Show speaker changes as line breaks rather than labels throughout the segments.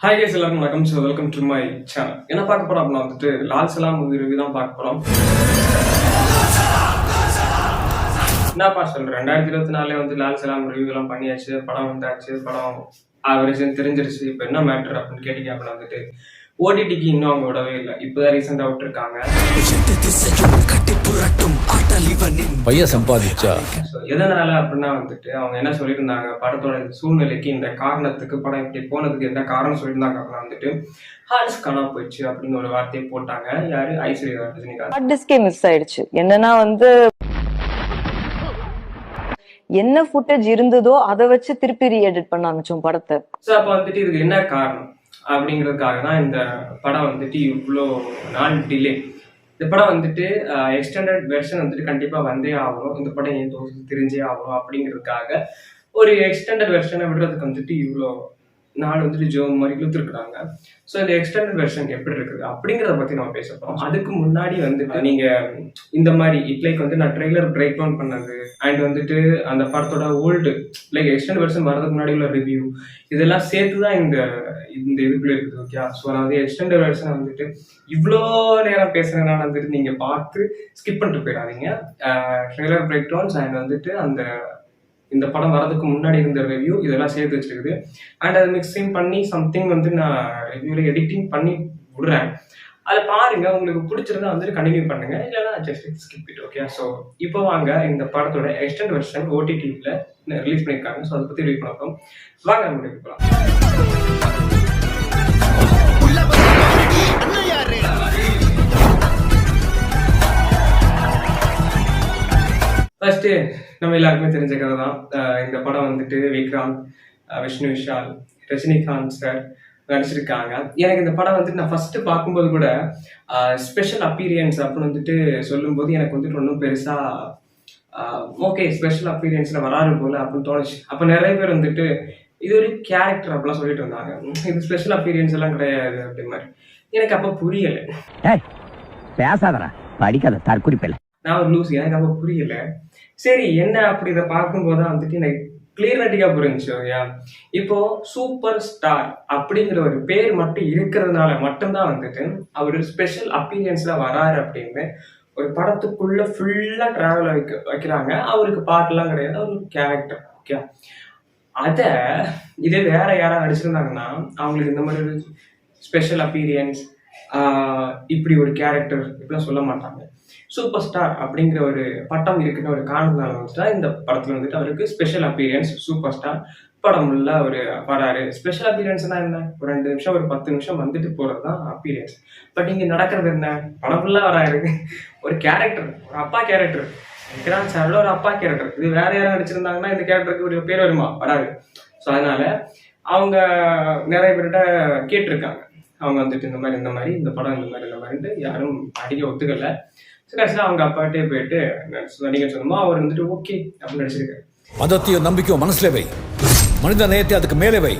Hi guys, எல்லாருக்கும் வணக்கம். So welcome to my channel. என்ன பார்க்க போறோம் அப்படின்னா வந்துட்டு லால் சலாம் மூவி ரிவ்யூ தான் பார்க்க போறோம். என்னப்பா சொல்றேன், 2024 வந்து லால் சலாம் ரிவ்யூ எல்லாம் பண்ணியாச்சு, படம் வந்தாச்சு, படம் ஆவரேஜ் தெரிஞ்சிருச்சு. இப்போ என்ன மேட்டர் அப்படின்னு கேட்டீங்க அப்படின்னா வந்துட்டு ஓடிடிக்கு இன்னும் அவங்க விடவே இல்லை. இப்போதான் ரீசெண்டாக விட்டுருக்காங்க.
பையன் சம்பாதிச்சா
எதனால அப்படின்னா வந்துட்டு அவங்க என்ன சொல்லியிருந்தாங்க, படத்தோட சூழ்நிலைக்கு இந்த காரணத்துக்கு படம் இப்படி போனதுக்கு என்ன காரணம் சொல்லியிருந்தாங்க அப்படின்னா வந்துட்டு ஹார்ஸ் காணாம போயிடுச்சு அப்படின்னு ஒரு வார்த்தையை போட்டாங்க. யாரு? ஐஸ்வர்யா ரஜினிகாந்த்.
டிஸ்கே மிஸ் ஆயிடுச்சு. என்னன்னா வந்து என்ன ஃபுட்டேஜ் இருந்ததோ அதை வச்சு திருப்பி ரீஎடிட் பண்ண ஆரம்பிச்சோம் படத்தை.
ஸோ அப்போ வந்துட்டு இதுக்கு என்ன காரணம் அப்படிங்கிறதுக்காக தான் இந்த படம் வந்துட்டு இவ்வளோ நாள் டிலே. இந்த படம் வந்துட்டு எக்ஸ்டெண்டட் வெர்ஷன் வந்துட்டு கண்டிப்பாக வந்தே ஆகணும், இந்த படம் ஏன் தெரிஞ்சே ஆகணும் அப்படிங்கிறதுக்காக ஒரு எக்ஸ்டெண்டட் வெர்ஷனை விடுறதுக்கு வந்துட்டு இவ்வளோ நாள் வந்துட்டு ஜோ மாதிரி இழுத்துருக்குறாங்க. ஸோ இந்த எக்ஸ்டெண்டட் வெர்ஷன் எப்படி இருக்குது அப்படிங்கிறத பற்றி நம்ம பேச போகிறோம். அதுக்கு முன்னாடி வந்துட்டு நீங்கள் இந்த மாதிரி லைக் வந்து நான் ட்ரெய்லர் பிரேக் டவுன் பண்ணது அண்ட் வந்துட்டு அந்த படத்தோட ஓல்டு லைக் எக்ஸ்டெண்டட் வெர்ஷன் வரதுக்கு முன்னாடி உள்ள ரிவ்யூ இதெல்லாம் சேர்த்து தான் இந்த இதுக்குள்ளே இருக்குது. ஓகே, ஸோ நான் வந்து எக்ஸ்டெண்டட் வெர்ஷனை வந்துட்டு இவ்வளோ நேரம் பேசுகிறதுனால வந்துட்டு நீங்கள் பார்த்து ஸ்கிப் பண்ணிட்டு போயிடாதீங்க. ட்ரெய்லர் பிரேக் டவுன்ஸ் அண்ட் வந்துட்டு இந்த படம் வரதுக்கு முன்னாடி இருந்த ரிவ்யூ இதெல்லாம் சேர்த்து வச்சிருக்குது. அண்ட் அதை மிக்சிங் பண்ணி சம்திங் வந்து நான் ரிவ்யூவில் எடிட்டிங் பண்ணி விடுறேன். அதை பாருங்க, உங்களுக்கு பிடிச்சிருந்தா வந்துட்டு கண்டினியூ பண்ணுங்க, இல்லைன்னா just skip it. Okay, so இப்போ வாங்க இந்த படத்தோட எக்ஸ்டெண்ட் வெர்ஷன் ஓடிடியில் ரிலீஸ் பண்ணியிருக்காங்க. ஸோ அதை பற்றி ரிவ்யூ பண்ணப்போம். வாங்க நம்ம போகலாம். ஃபர்ஸ்ட் நம்ம எல்லாருக்குமே தெரிஞ்ச கதை தான். இந்த படம் வந்துட்டு விக்ராந்த், விஷ்ணு விஷால், ரஜினிகாந்த் சார் நடிச்சிருக்காங்க. எனக்கு இந்த படம் வந்துட்டு நான் ஃபர்ஸ்ட் பார்க்கும்போது கூட ஸ்பெஷல் அப்பீரியன்ஸ் அப்படின்னு வந்துட்டு சொல்லும்போது எனக்கு வந்துட்டு ஒன்றும் பெருசா ஓகே ஸ்பெஷல் அப்பீரியன்ஸ்ல வராது போல அப்படின்னு தோணுச்சு. அப்போ நிறைய பேர் வந்துட்டு இது ஒரு கேரக்டர் அப்படிலாம் சொல்லிட்டு இருந்தாங்க, இது ஸ்பெஷல் அப்பீரியன்ஸ் எல்லாம் கிடையாது அப்படி மாதிரி. எனக்கு அப்போ புரியல.
பேசாதடா, படிக்காத தற்குறிப்பில்லை.
நான் ஒரு லூஸ், எனக்கு அப்போ புரியல. சரி என்ன அப்படி இதை பார்க்கும்போது தான் வந்துட்டு எனக்கு கிளியரிட்டியா புரிஞ்சுச்சு. ஓகே, இப்போ சூப்பர் ஸ்டார் அப்படிங்கிற ஒரு பேர் மட்டும் இருக்கிறதுனால மட்டும்தான் வந்துட்டு அவர் ஸ்பெஷல் அப்பீரியன்ஸ்ல வராரு அப்படின்னு ஒரு படத்துக்குள்ள ஃபுல்லா டிராவல் வைக்கிறாங்க. அவருக்கு பாட்டுலாம் கிடையாது, அவர் ஒரு கேரக்டர். ஓகே, அதை இதே வேற யாராவது நடிச்சிருந்தாங்கன்னா அவங்களுக்கு இந்த மாதிரி ஸ்பெஷல் அப்பீரியன்ஸ் இப்படி ஒரு கேரக்டர் இப்படிலாம் சொல்ல மாட்டாங்க. சூப்பர் ஸ்டார் அப்படிங்கிற ஒரு பட்டம் இருக்குன்னு ஒரு காரணத்தினால வந்துட்டு இந்த படத்துல வந்துட்டு அவருக்கு ஸ்பெஷல் அப்பீரியன்ஸ் சூப்பர் ஸ்டார் படம் உள்ள ஒரு வராரு. ஸ்பெஷல் அப்பீரியன்ஸ்னா என்ன, ஒரு 2 நிமிஷம் ஒரு 10 நிமிஷம் வந்துட்டு போறதுதான் அப்பீரியன்ஸ். பட் இங்க நடக்கிறது என்ன, படம் ஃபுல்லா வராரு ஒரு கேரக்டர், ஒரு அப்பா கேரக்டர். விக்ராந்த் சாரோட ஒரு அப்பா கேரக்டர். இது வேற யாரும் நடிச்சிருந்தாங்கன்னா இந்த கேரக்டருக்கு ஒரு பேர் வருமா? வராது. ஸோ அதனால அவங்க நிறைய பேர்கிட்ட கேட்டிருக்காங்க, அவங்க வந்துட்டு இந்த மாதிரி இந்த படம் இந்த மாதிரின்ட்டு யாரும் அடிக்க ஒத்துக்கல. கடைசியில் அவங்க அப்பாட்டே போயிட்டு நடிக்க சொன்னோமோ அவர் வந்துட்டு ஓகே அப்படின்னு நடிச்சிருக்காரு.
மதத்தையும் நம்பிக்கையும் மனசுல வை, மனித நேயத்தை அதுக்கு மேலே வை,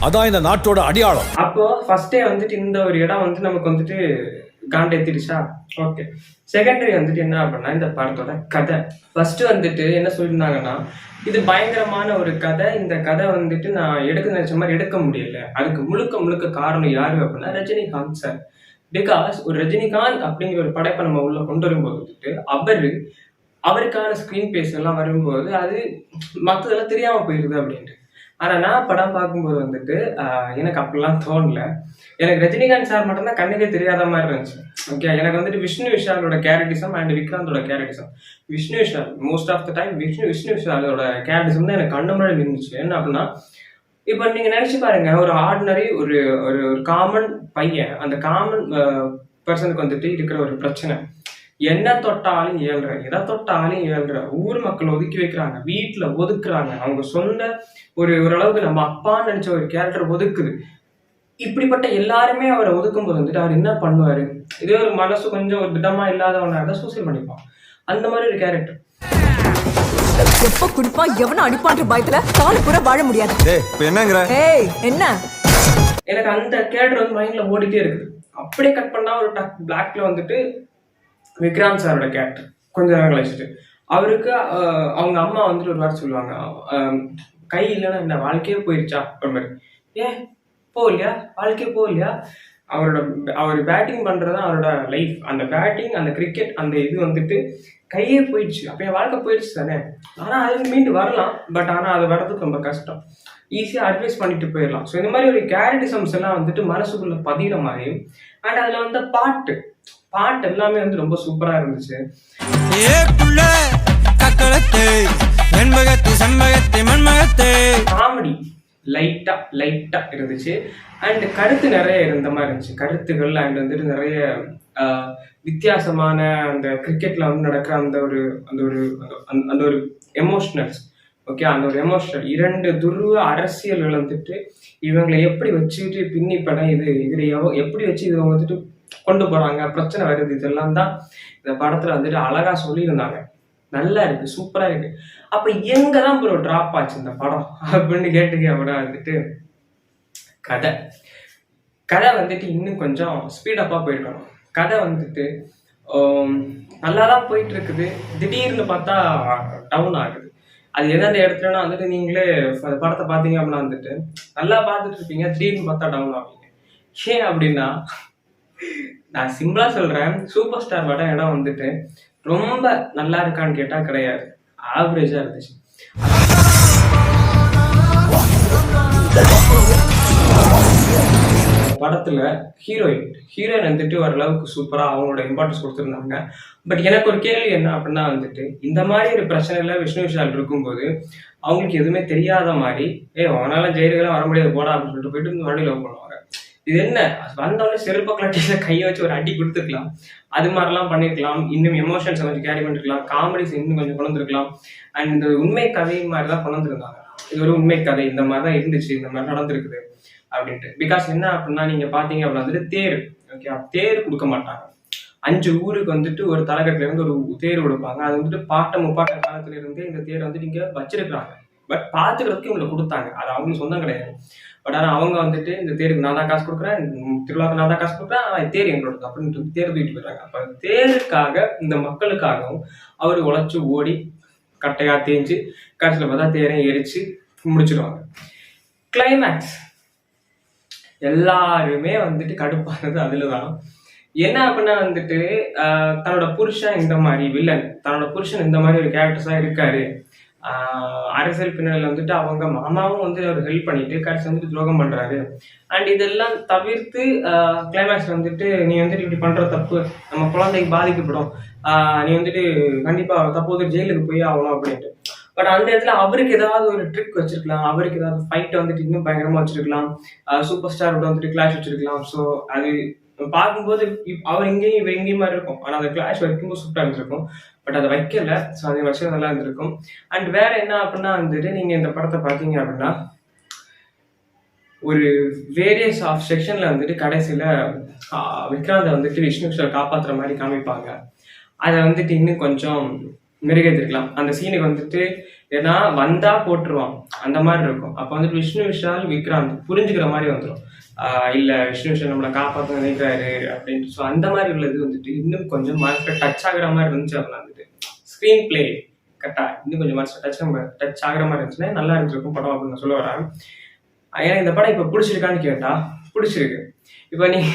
அதான் இந்த நாட்டோட அடையாளம்.
அப்போ ஃபர்ஸ்டே வந்துட்டு இந்த ஒரு இடம் வந்து நமக்கு வந்துட்டு காண்டேத்திடுச்சா. ஓகே, செகண்டரி வந்துட்டு என்ன அப்படின்னா இந்த படத்தோட கதை. ஃபர்ஸ்ட் வந்துட்டு என்ன சொல்லியிருந்தாங்கன்னா இது பயங்கரமான ஒரு கதை, இந்த கதை வந்துட்டு நான் எடுக்க நினைச்ச மாதிரி எடுக்க முடியல, அதுக்கு முழுக்க காரணம் யாரு அப்படின்னா ரஜினிகாந்த் சார். பிகாஸ் ஒரு ரஜினிகாந்த் அப்படிங்கிற ஒரு படைப்பை நம்ம உள்ள கொண்டு வரும்போது வந்துட்டு அவருக்கான ஸ்கிரீன் பேஸ் எல்லாம் வரும்போது அது மற்றதெல்லாம் தெரியாம போயிருது அப்படின்ட்டு. ஆனா நான் படம் பார்க்கும்போது வந்துட்டு எனக்கு அப்படிலாம் தோணல. எனக்கு ரஜினிகாந்த் சார் மட்டும்தான் கண்ணுக்கே தெரியாத மாதிரி இருந்துச்சு. ஓகே, எனக்கு வந்துட்டு விஷ்ணு விஷாலோட கேரக்டிசம் அண்ட் விக்ராந்தோட characterism, Vishnu Vishal most of the time Vishnu விஷாலோட கேரக்டிசம் தான் எனக்கு கண்ணு முன்னாடி இருந்துச்சு. என்ன அப்படின்னா இப்போ நீங்க நினைச்சு பாருங்க, ஒரு ஆர்டினரி ஒரு ஒரு காமன் பையன், அந்த காமன் பர்சனுக்கு வந்துட்டு இருக்கிற ஒரு பிரச்சனை, என்ன தொட்டாலும் ஏழ்ற, எதை தொட்டாலும் ஏழ்ற, ஊர் மக்கள் ஒதுக்கி வைக்கிறாங்க, வீட்டுல ஒதுக்குறாங்க, அவங்க சொந்த ஓரளவுக்கு நம்ம அப்பான்னு நினைச்ச ஒரு கேரக்டர் ஒதுக்குது. இப்படிப்பட்ட எல்லாருமே அவரை ஒதுக்கும் போது வந்துட்டு அவர் என்ன பண்ணுவாரு, இதே ஒரு மனசு கொஞ்சம் ஒரு திடமா இல்லாதவனா இருந்தா சூசைட் பண்ணிப்பான். அந்த மாதிரி ஒரு கேரக்டர்.
எப்ப குடிப்பா எவனும் அடிப்பான்ற பயத்துல கால பூரா வாழ முடியாது. என்ன
எனக்கு அந்த கேரக்டர் வந்து மைண்ட்ல ஓடிட்டே இருக்குது. அப்படியே கட் பண்ணா ஒரு பிளாக்ல வந்துட்டு விக்ராந்த் சாரோட கேரக்டர் கொஞ்ச நேரம் கழிச்சிட்டு அவருக்கு அவங்க அம்மா வந்துட்டு ஒரு வார்த்தை சொல்லுவாங்க, கை இல்லைன்னா இந்த வாழ்க்கையே போயிருச்சா ஒரு மாதிரி. ஏன் போகலையா, வாழ்க்கை போகலையா? அவர் பேட்டிங் பண்றது தான் அவரோட லைஃப். அந்த பேட்டிங், அந்த கிரிக்கெட், அந்த இது வந்துட்டு கையே போயிடுச்சு. அப்போ என் வாழ்க்கை போயிடுச்சு தானே. ஆனால் அதுக்கு மீண்டு வரலாம். பட் ஆனால் அது வர்றதுக்கு ரொம்ப கஷ்டம். ஈஸியாக அட்வைஸ் பண்ணிட்டு போயிடலாம். ஸோ இந்த மாதிரி ஒரு கேரக்டரிசம்ஸ் எல்லாம் வந்துட்டு மனசுக்குள்ள பதிகிற மாதிரி. அண்ட் அதில் வந்து பாட்டு எல்லாமே வந்து ரொம்ப சூப்பராக இருந்துச்சு. காமெடி லைட்டா இருந்துச்சு. அண்ட் கருத்து நிறைய இருந்த மாதிரி இருந்துச்சு. கருத்துக்கள் அண்ட் வந்துட்டு நிறைய வித்தியாசமான அந்த கிரிக்கெட்ல வந்து நடக்கிற அந்த ஒரு எமோஷனல்ஸ். ஓகே, அந்த ஒரு எமோஷனல் 2 துருவ அரசியல்கள் வந்துட்டு இவங்களை எப்படி வச்சுட்டு பின்னி படம் இதுல எப்படி வச்சு இதை வந்துட்டு கொண்டு போறாங்க, பிரச்சனை வருது, இதெல்லாம் தான் இந்த படத்துல வந்துட்டு அழகா சொல்லியிருந்தாங்க. நல்லா இருக்கு, சூப்பரா இருக்கு. அப்ப எங்கதான் ப்ரோ டிராப் ஆச்சு இந்த படம் அப்படின்னு கேட்டுக்க அப்படின்னா வந்துட்டு கதை வந்துட்டு இன்னும் கொஞ்சம் ஸ்பீடப்பா போயிருக்கணும். கதை வந்துட்டு நல்லா தான் போயிட்டு இருக்குது. திடீர்னு பார்த்தா டவுன் ஆகுது. அது எந்தெந்த இடத்துலன்னா வந்துட்டு நீங்களே படத்தை பார்த்தீங்க அப்படின்னா வந்துட்டு நல்லா பார்த்துட்டு இருப்பீங்க, திடீர்னு பார்த்தா டவுன் ஆகுங்க. ஏன் அப்படின்னா, நான் சிம்பிளா சொல்றேன், சூப்பர் ஸ்டார் வட இடம் வந்துட்டு ரொம்ப நல்லா இருக்கான்னு கேட்டா கிடையாது, ஆவரேஜா இருந்துச்சு. படத்துல ஹீரோயின் வந்துட்டு ஓரளவுக்கு சூப்பரா அவங்களோட இம்பார்ட்டன்ஸ் கொடுத்துருந்தாங்க. பட் எனக்கு ஒரு கேள்வி என்ன அப்படின்னா வந்துட்டு, இந்த மாதிரி ஒரு பிரச்சனைல விஷ்ணு விஷால் இருக்கும்போது அவங்களுக்கு எதுவுமே தெரியாத மாதிரி அவனால ஜெயிலுக்கெல்லாம் வர முடியாது போடா அப்படின்னு சொல்லிட்டு போயிட்டு இந்த வண்டி லவ் பண்ணுவாங்க. இது என்ன, வந்தவொடனே செருப்ப கலட்டில கையை வச்சு ஒரு அடி கொடுத்துருக்கலாம், அது மாதிரிலாம் பண்ணிருக்கலாம். இன்னும் எமோஷன்ஸை கொஞ்சம் கேரி பண்ணிருக்கலாம், காமெடிஸ் இன்னும் கொஞ்சம் கொண்டு வந்துருக்கலாம். அண்ட் இந்த உண்மை கதை மாதிரிதான் கொண்டு வந்துருந்தாங்க. இது ஒரு உண்மை கதை, இந்த மாதிரிதான் இருந்துச்சு, இந்த மாதிரி நடந்திருக்குது அப்படின்ட்டு. பிகாஸ் என்ன அப்படின்னா, நீங்க பாத்தீங்க அப்படின்னா வந்துட்டு தேர் கொடுக்க மாட்டாங்க. 5 ஊருக்கு வந்துட்டு ஒரு தலைக்கட்டுல இருந்து ஒரு தேர் கொடுப்பாங்க. அது வந்துட்டு முப்பாட்ட காலத்துல இருந்தே இந்த தேர் வந்துட்டு இங்க வச்சிருக்கிறாங்க. பட் பாத்துக்கிறதுக்கு இவங்களை கொடுத்தாங்க, அது அவங்களுக்கு சொந்தம் கிடையாது. பட் ஆனா அவங்க வந்துட்டு இந்த தேருக்கு நான் தான் காசு கொடுக்குறேன், திருவிழாவுக்கு நான் தான் காசு கொடுக்குறேன், தேர் எங்களோட அப்படின்னு தேர் தூக்கிட்டு போயிடுறாங்க. அப்ப தேருக்காக, இந்த மக்களுக்காகவும் அவர் உழைச்சு ஓடி கட்டையா தேஞ்சு கடைசியில பார்த்தா தேரையும் எரிச்சு முடிச்சிருவாங்க. கிளைமேக்ஸ் எல்லாருமே வந்துட்டு கடுப்பானது அதுலதான். என்ன அப்படின்னா வந்துட்டு தன்னோட புருஷன் இந்த மாதிரி வில்லன், தன்னோட புருஷன் இந்த மாதிரி ஒரு கேரக்டர்ஸா இருக்காரு. அரசியல் பின்னணியில வந்துட்டு அவங்க மாமாவும் வந்து அவர் ஹெல்ப் பண்ணிட்டு கடைசி வந்துட்டு துரோகம் பண்றாரு. அண்ட் இதெல்லாம் தவிர்த்து கிளைமேக்ஸ் வந்துட்டு, நீ வந்துட்டு இப்படி பண்ற தப்பு நம்ம குழந்தைக்கு பாதிக்கப்படும், நீ வந்துட்டு கண்டிப்பா தப்போது ஜெயிலுக்கு போய் ஆகணும் அப்படின்ட்டு. பட் அந்த இடத்துல அவருக்கு ஏதாவது ஒரு ட்ரிக் வச்சிருக்கலாம், அவருக்கு ஏதாவது ஃபைட் வந்துட்டு இன்னும் பயங்கரமா வச்சிருக்கலாம், சூப்பர் ஸ்டாரோட வந்துட்டு கிளாஷ் வச்சிருக்கலாம். ஸோ அது பார்க்கும்போது அவர் இங்கேயும் இவர் இங்கேயும் மாதிரி இருக்கும். ஆனால் அந்த கிளாஷ் வைக்கும்போது சூப்பராக இருந்திருக்கும். பட் அதை வைக்கல. ஸோ அதே வருஷம் நல்லா இருந்திருக்கும். அண்ட் வேற என்ன அப்படின்னா வந்துட்டு, நீங்க இந்த படத்தை பார்த்தீங்க அப்படின்னா ஒரு வேரியஸ் ஆஃப் செக்ஷன்ல வந்துட்டு கடைசியில விக்ராந்தை வந்துட்டு விஷ்ணு விஷால் காப்பாத்துற மாதிரி காமிப்பாங்க. அதை வந்துட்டு இன்னும் கொஞ்சம் மெருகேற்றிருக்கலாம். அந்த சீனுக்கு வந்துட்டு ஏன்னா வந்தா போட்டுருவான் அந்த மாதிரி இருக்கும். அப்போ வந்துட்டு விஷ்ணு விஷால் விக்ராந்த் புரிஞ்சுக்கிற மாதிரி வந்துடும். இல்ல விஷ்ணு விஷால் நம்மளை காப்பாற்ற நினைக்கிறாரு அப்படின்ட்டு. ஸோ அந்த மாதிரி உள்ளது வந்துட்டு இன்னும் கொஞ்சம் மனசுல டச் ஆகுற மாதிரி இருந்துச்சு. அப்படின்னா வந்துட்டு ஸ்கிரீன் பிளே கரெக்டா இன்னும் கொஞ்சம் மனசுல டச் ஆகுற மாதிரி இருந்துச்சுன்னா நல்லா இருந்திருக்கும் படம் அப்படின்னு நான் சொல்ல வரேன். ஏன்னா இந்த படம் இப்ப பிடிச்சிருக்கான்னு கேட்டா பிடிச்சிருக்கு. இப்ப நீங்க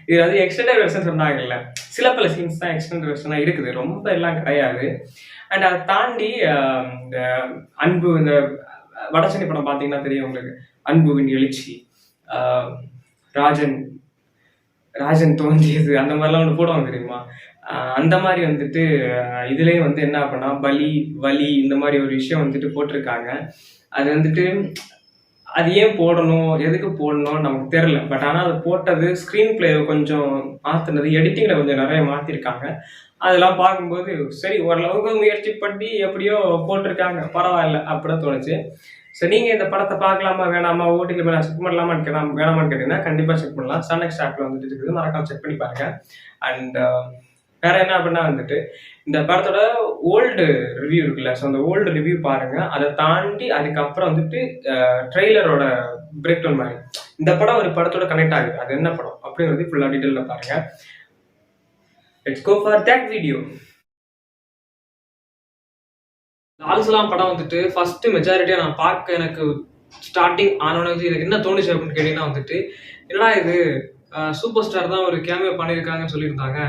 இது வந்து எக்ஸ்டெண்டட் வெர்ஷன் சொன்னாங்கல்ல, சில பல சீன்ஸ் தான் எக்ஸ்டெண்டட் வெர்ஷனா இருக்குது, ரொம்ப எல்லாம் கிடையாது. அண்ட் அதை தாண்டி இந்த அன்பு, இந்த வடச்சென்னை படம் பார்த்தீங்கன்னா தெரியும் உங்களுக்கு, அன்புவின் எழுச்சி, ராஜன் தோன்றியது, அந்த மாதிரிலாம் ஒன்று போடுவாங்க தெரியுமா. அந்த மாதிரி வந்துட்டு இதுலேயும் வந்து என்ன பண்ணா வலி இந்த மாதிரி ஒரு விஷயம் வந்துட்டு போட்டிருக்காங்க. அது வந்துட்டு அது ஏன் போடணும், எதுக்கு போடணும் நமக்கு தெரியல. பட் ஆனால் அது போட்டது ஸ்க்ரீன் பிளே கொஞ்சம் மாற்றினது, எடிட்டிங்கில் கொஞ்சம் நிறைய மாற்றிருக்காங்க. அதெல்லாம் பார்க்கும்போது சரி ஓரளவுக்கு முயற்சி பண்ணி எப்படியோ போட்டிருக்காங்க, பரவாயில்ல அப்படிதான் தோணுச்சு. ஸோ நீங்கள் இந்த படத்தை பார்க்கலாமா வேணாமா, ஓடியில் மேலே செக் பண்ணலாமான்னு வேணாமான்னு கேட்டீங்கன்னா கண்டிப்பாக செக் பண்ணலாம். சன்நெக்ஸ்ட் ஆப்பில் வந்துட்டு இருக்குது, மறக்காம செக் பண்ணி பாருங்க. அண்ட் வேற என்ன அப்படின்னா வந்துட்டு இந்த படத்தோட ஓல்டு ரிவ்யூ இருக்குல்ல, ஸோ அந்த ஓல்டு ரிவ்யூ பாருங்க. அதை தாண்டி அதுக்கப்புறம் வந்துட்டு ட்ரெய்லரோட பிரேக் டவுன் மாதிரி இந்த படம் ஒரு படத்தோட கனெக்ட் ஆகுது, அது என்ன படம் அப்படிங்கிறது ஃபுல்லா டீட்டெயிலில் பாருங்க. Let's go for that video. Lal Salaam படம் வந்துட்டு ஃபர்ஸ்ட் மெஜாரிட்டியா நான் பார்க்க எனக்கு ஸ்டார்டிங் ஆனோன்னு வந்து எனக்கு என்ன தோணுச்சு அப்படின்னு கேட்டீங்கன்னா வந்துட்டு என்னடா இது சூப்பர் ஸ்டார் தான் ஒரு கேமியோ பண்ணியிருக்காங்கன்னு சொல்லியிருந்தாங்க.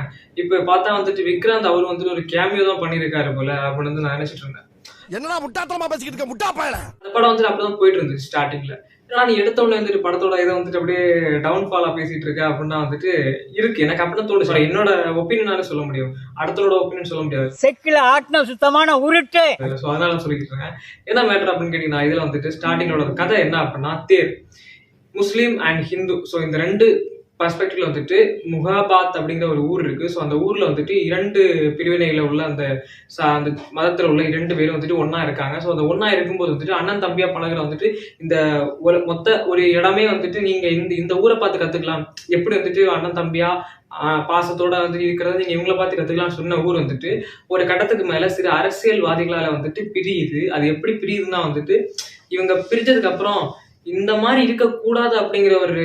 இப்போ பார்த்தா வந்துட்டு விக்ராந்த் அவர் வந்துட்டு ஒரு கேமியோ தான் பண்ணியிருக்காரு போல அப்படின்னு வந்து நான் நினைச்சிட்டு இருந்தேன்.
என்னடா முட்டாத்தனமா பேசிக்கிட்டு இருக்க முட்டா பயல.
அந்த படம் வந்துட்டு அப்படிதான் போயிட்டு இருந்துச்சு ஸ்டார்டிங்ல. ஏன்னா நீ எடுத்தவொடனே வந்துட்டு படத்தோட இதை வந்துட்டு அப்படியே டவுன்ஃபாலா பேசிட்டு இருக்க அப்படின்னா வந்துட்டு இருக்கு. எனக்கு அப்படிதான் தோணுச்சு. என்னோட ஒப்பீனியனால சொல்ல முடியும், அடுத்தவரோட ஒப்பீனியன் சொல்ல முடியாது.
செக்கில ஆட்டின சுத்தமான உருட்டு.
ஸோ அதனால சொல்லிட்டு இருக்கேன். என்ன மேட்டர் அப்படின்னு கேட்டீங்கன்னா இதுல வந்துட்டு ஸ்டார்டிங்கோட கதை என்ன அப்படின்னா தேர், முஸ்லீம் அண்ட் ஹிந்து. ஸோ இந்த ரெண்டு பர்ஸ்பெக்டிவ்ல வந்துட்டு முகாபாத் அப்படிங்கிற ஒரு ஊர் இருக்கு. ஸோ அந்த ஊர்ல வந்துட்டு 2 பிரிவினையில உள்ள அந்த மதத்துல உள்ள 2 பேரும் வந்துட்டு ஒன்னா இருக்காங்க. ஸோ அந்த ஒன்னா இருக்கும்போது வந்துட்டு அண்ணன் தம்பியா பழகுற வந்துட்டு இந்த மொத்த ஒரு இடமே வந்துட்டு நீங்க இந்த ஊரை பார்த்து கத்துக்கலாம், எப்படி வந்துட்டு அண்ணன் தம்பியா பாசத்தோட வந்து இருக்கிறத நீங்க இவங்களை பார்த்து கத்துக்கலாம் சொன்ன ஊர் வந்துட்டு ஒரு கட்டத்துக்கு மேல சில அரசியல்வாதிகளால வந்துட்டு பிரியுது. அது எப்படி பிரியுதுன்னா வந்துட்டு இவங்க பிரிஞ்சதுக்கு அப்புறம் இந்த மாதிரி இருக்கக்கூடாது அப்படிங்கிற ஒரு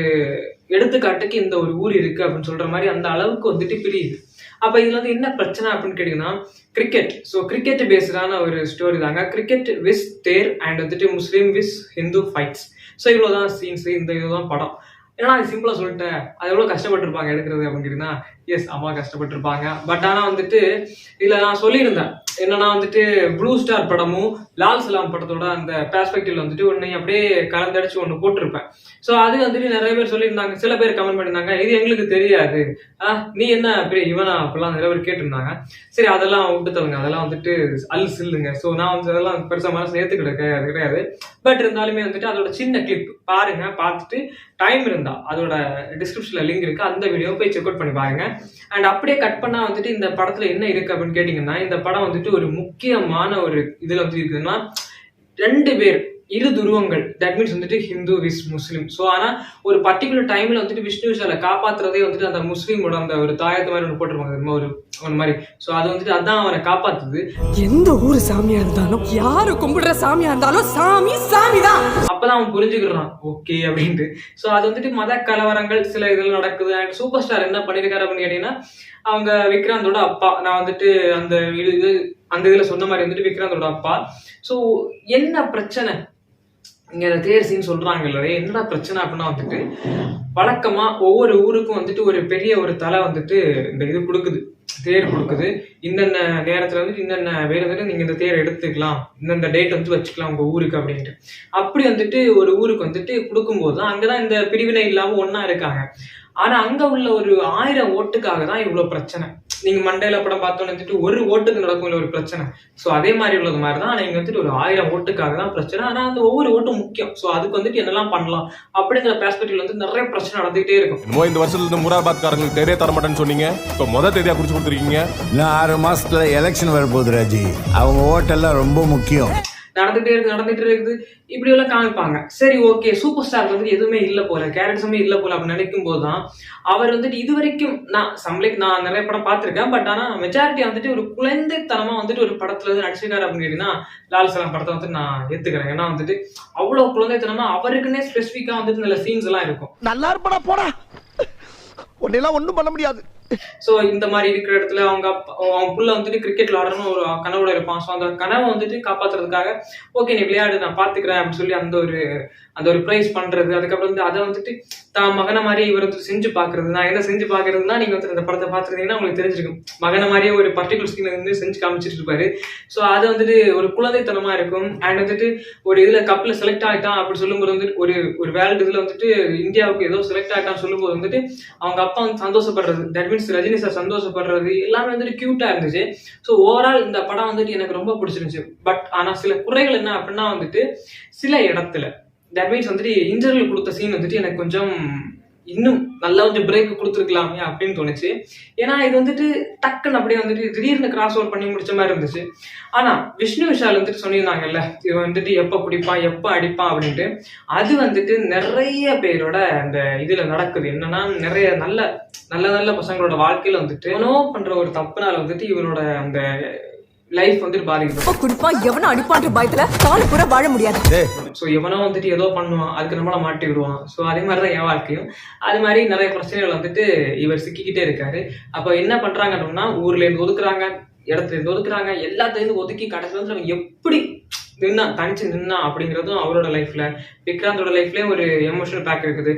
எடுத்துக்காட்டுக்கு இந்த ஒரு ஊர் இருக்கு அப்படின்னு சொல்ற மாதிரி அந்த அளவுக்கு வந்துட்டு பிரியுது. அப்ப இதுல வந்து என்ன பிரச்சனை அப்படின்னு கேட்டீங்கன்னா கிரிக்கெட். ஸோ கிரிக்கெட் பேஸ்டான ஒரு ஸ்டோரி தாங்க. கிரிக்கெட் விஸ் தேர் அண்ட் வந்துட்டு முஸ்லீம் விஸ் ஹிந்து ஃபைட்ஸ். ஸோ இவ்வளவுதான் சீன்ஸ், இந்த இதுதான் படம். ஏன்னா அது சிம்பிளா சொல்லிட்டேன். அது எவ்வளவு கஷ்டப்பட்டிருப்பாங்க எடுக்கிறது அப்படின்னு கேட்டீங்கன்னா எஸ் அம்மா கஷ்டப்பட்டிருப்பாங்க. பட் ஆனா வந்துட்டு இதுல நான் சொல்லியிருந்தேன் என்னன்னா வந்துட்டு ப்ளூ ஸ்டார் படமும் லால் சலாம் படத்தோட அந்த பெர்ஸ்பெக்டிவ்ல வந்துட்டு ஒன்னு அப்படியே கலந்தடிச்சு ஒன்னு போட்டிருப்பேன். ஸோ அது வந்துட்டு நிறைய பேர் சொல்லியிருந்தாங்க. சில பேர் கமெண்ட் பண்ணியிருந்தாங்க இது எங்களுக்கு தெரியாது, நீ என்ன பெரிய இவனா அப்படிலாம் நிறைய பேர் கேட்டிருந்தாங்க. சரி அதெல்லாம் விட்டு தருங்க, அதெல்லாம் வந்துட்டு சில்லுங்க. ஸோ நான் வந்து அதெல்லாம் பெருசா மனசு கிடையாது. பட் இருந்தாலுமே வந்துட்டு அதோட சின்ன கிளிப் பாருங்க, பார்த்துட்டு டைம் இருந்தா அதோட டிஸ்கிரிப்ஷன்ல லிங்க் இருக்கு, அந்த வீடியோ போய் செக் அவுட் பண்ணி பாருங்க. அண்ட் அப்படியே கட் பண்ணா வந்துட்டு இந்த படத்துல என்ன இருக்கு அப்படின்னு கேட்டீங்கன்னா இந்த படம் வந்துட்டு ஒரு முக்கியமான ஒரு இதுல வந்து இருக்குதுன்னா 2 பேர் இரு துருவங்கள், தட் மீன்ஸ் வந்துட்டு ஹிந்து விஸ் முஸ்லீம். ஸோ ஆனா ஒரு பர்டிகுலர் டைம்ல வந்துட்டு விஷ்ணு விஷாலை காப்பாத்துறதே வந்துட்டு அந்த முஸ்லீமோட அந்த ஒரு தாயத்து மாதிரி ஒன்று போட்டிருப்பாங்க ஒரு மாதிரி. ஸோ அது வந்துட்டு அதான் அவனை காப்பாத்துது.
எந்த ஊரு சாமியா இருந்தாலும் யாரு கும்பிடுற சாமியா இருந்தாலும் சாமி சாமி தான்.
அப்பதான் அவன் புரிஞ்சுக்கிறான் ஓகே அப்படின்ட்டு. ஸோ அது வந்துட்டு மத கலவரங்கள் சில இதில் நடக்குது. அண்ட் சூப்பர் ஸ்டார் என்ன பண்ணியிருக்காரு அப்படின்னு கேட்டீங்கன்னா அவங்க விக்ராந்தோட அப்பா, நான் வந்துட்டு அந்த இதுல சொன்ன மாதிரி வந்துட்டு விக்ராந்தோட அப்பா. ஸோ என்ன பிரச்சனை இங்க தேர் சீன் சொல்றாங்க இல்லையே, என்னடா பிரச்சனை அப்படின்னா வந்துட்டு வழக்கமா ஒவ்வொரு ஊருக்கும் வந்துட்டு ஒரு பெரிய ஒரு தலை வந்துட்டு இந்த இது கொடுக்குது, தேர் கொடுக்குது. இந்தந்த நேரத்துல வந்துட்டு இந்தந்த வேலை வந்துட்டு நீங்க இந்த தேர் எடுத்துக்கலாம், இந்தந்த டேட் வந்து வச்சுக்கலாம் உங்க ஊருக்கு அப்படின்ட்டு. அப்படி வந்துட்டு ஒரு ஊருக்கு வந்துட்டு கொடுக்கும்போது அங்கதான் இந்த பிரிவினை இல்லாம ஒன்னா இருக்காங்க. ஆனா அங்க உள்ள ஒரு 1000 ஓட்டுக்காக தான் இவ்வளவு பிரச்சனை. நீங்க மண்டேல படம் பார்த்தோன்னு வந்துட்டு ஒரு ஓட்டுக்கு நடக்கும் ஒரு பிரச்சனை. ஸோ அதே மாதிரி உள்ளது மாதிரி தான். ஆனா இங்க வந்துட்டு ஒரு 1000 ஓட்டுக்காக தான் பிரச்சனை. ஆனா அந்த ஒவ்வொரு ஓட்டும் முக்கியம். ஸோ அதுக்கு வந்துட்டு என்னெல்லாம் பண்ணலாம் அப்படிங்கிற பெர்ஸ்பெக்டிவ்ல வந்து நிறைய பிரச்சனை நடந்துகிட்டே இருக்கும்.
இந்த வருஷத்துல இருந்து முராபாத்காரங்களுக்கு தேரே தர மாட்டேன்னு சொன்னீங்க, இப்போ முதல் தேதியா குறிச்சு கொடுத்துருக்கீங்க.
இன்னும் 6 மாசத்துல எலெக்ஷன் வரப்போகுது ராஜி, அவங்க ஓட்டெல்லாம் ரொம்ப முக்கியம்.
நடந்துட்டே இருக்குது இப்படி எல்லாம் காமிப்பாங்க. சரி ஓகே, சூப்பர் ஸ்டார் வந்து எதுவுமே இல்ல போல, கேரக்டர்ஸுமே இல்ல போல அப்படின்னு நினைக்கும் போதுதான் அவர் வந்துட்டு இது வரைக்கும் நான் நிறைய படம் பார்த்திருக்கேன். பட் ஆனா மெஜாரிட்டி வந்துட்டு ஒரு குழந்தைத்தனமா வந்துட்டு ஒரு படத்துல வந்து நடிச்சிருக்காரு அப்படின்னு கேட்டீங்கன்னா லால் சலாம் படத்தை வந்து நான் ஏத்துக்கிறேன். ஏன்னா வந்துட்டு அவ்வளவு குழந்தைத்தனமா அவருக்குன்னே ஸ்பெசிபிக்கா வந்துட்டு நல்ல சீன்ஸ் எல்லாம் இருக்கும்.
நல்லா இருப்படா போடா, உன்னெல்லாம் ஒண்ணும் பண்ண முடியாது.
ஸோ இந்த மாதிரி இருக்கிற இடத்துல அவன் புள்ள வந்துட்டு கிரிக்கெட் விளையாடணும்னு ஒரு கனவுல இருப்பான். ஸோ அந்த கனவை வந்துட்டு காப்பாத்துறதுக்காக ஓகே நீ விளையாடு நான் பாத்துக்கிறேன் அப்படின்னு சொல்லி அந்த ஒரு ப்ரைஸ் பண்றது. அதுக்கப்புறம் வந்து அதை வந்துட்டு தான் மகனை மாதிரி இவர் வந்து செஞ்சு பாக்குறது. நான் என்ன செஞ்சு பாக்குறதுன்னா நீங்க வந்து இந்த படத்தை பாத்துருந்தீங்கன்னா உங்களுக்கு தெரிஞ்சிருக்கும். மகனை மாதிரியே ஒரு பர்டிகுலர் சீன்ல வந்து செஞ்சு காமிச்சிட்டு இருப்பாரு. ஸோ அது வந்துட்டு ஒரு குழந்தைத்தனமா இருக்கும். அண்ட் வந்துட்டு ஒரு இதுல கப்ல செலக்ட் ஆகிட்டான் அப்படி சொல்லும்போது வந்துட்டு ஒரு வேர்ல்டு இதுல வந்துட்டு இந்தியாவுக்கு ஏதோ செலக்ட் ஆகிட்டான்னு சொல்லும்போது வந்துட்டு அவங்க அப்பா வந்து சந்தோஷப்படுறது, தட் மீன்ஸ் ரஜினி சார் சந்தோஷப்படுறது எல்லாமே வந்துட்டு கியூட்டா இருந்துச்சு. ஸோ ஓவரால் இந்த படம் வந்துட்டு எனக்கு ரொம்ப பிடிச்சிருந்துச்சு. பட் ஆனா சில குறைகள் என்ன அப்படின்னா வந்துட்டு சில இடத்துல தட் மீன்ஸ் வந்துட்டு இன்டர்வியூ கொடுத்த சீன் வந்துட்டு எனக்கு கொஞ்சம் இன்னும் நல்லா வந்து பிரேக் கொடுத்துருக்கலாமே அப்படின்னு தோணுச்சு. ஏன்னா இது வந்துட்டு டக்குன்னு அப்படியே வந்துட்டு திடீர்னு கிராஸ் ஓவர் பண்ணி முடிச்ச மாதிரி இருந்துச்சு. ஆனா விஷ்ணு விஷால் வந்துட்டு சொல்லியிருந்தாங்கல்ல இவன் வந்துட்டு எப்ப குடிப்பான் எப்ப அடிப்பான் அப்படின்ட்டு, அது வந்துட்டு நிறைய பேரோட அந்த இதுல நடக்குது. என்னன்னா நிறைய நல்ல நல்ல பசங்களோட வாழ்க்கையில வந்துட்டு எவனோ பண்ற ஒரு தப்புனால வந்துட்டு இவனோட அந்த லைஃப் வந்துட்டு பாதிக்கும்.
குடிப்பா எவனோ அடிப்பான்ற பயத்துல கால பூரா வாழ முடியாது.
ஸோ எவனோ வந்துட்டு ஏதோ பண்ணுவான், அதுக்கு நம்மள மாட்டி விடுவான். ஸோ அதே மாதிரிதான் என் வாழ்க்கையும். அது மாதிரி நிறைய பிரச்சனைகள் வந்துட்டு இவர் சிக்கிக்கிட்டே இருக்காரு. அப்ப என்ன பண்றாங்க அப்படின்னா ஊர்ல இருந்து ஒதுக்குறாங்க, இடத்துல இருந்து ஒதுக்குறாங்க, எல்லாத்துல இருந்து ஒதுக்கி கடைசியில வந்து நம்ம எப்படி தனிச்சு நின்னா அப்படிங்கிறதும் அவரோட லைஃப்ல. விக்ராந்தோட லைஃப்லயும் ஒரு எமோஷனல் பேக் இருக்குது.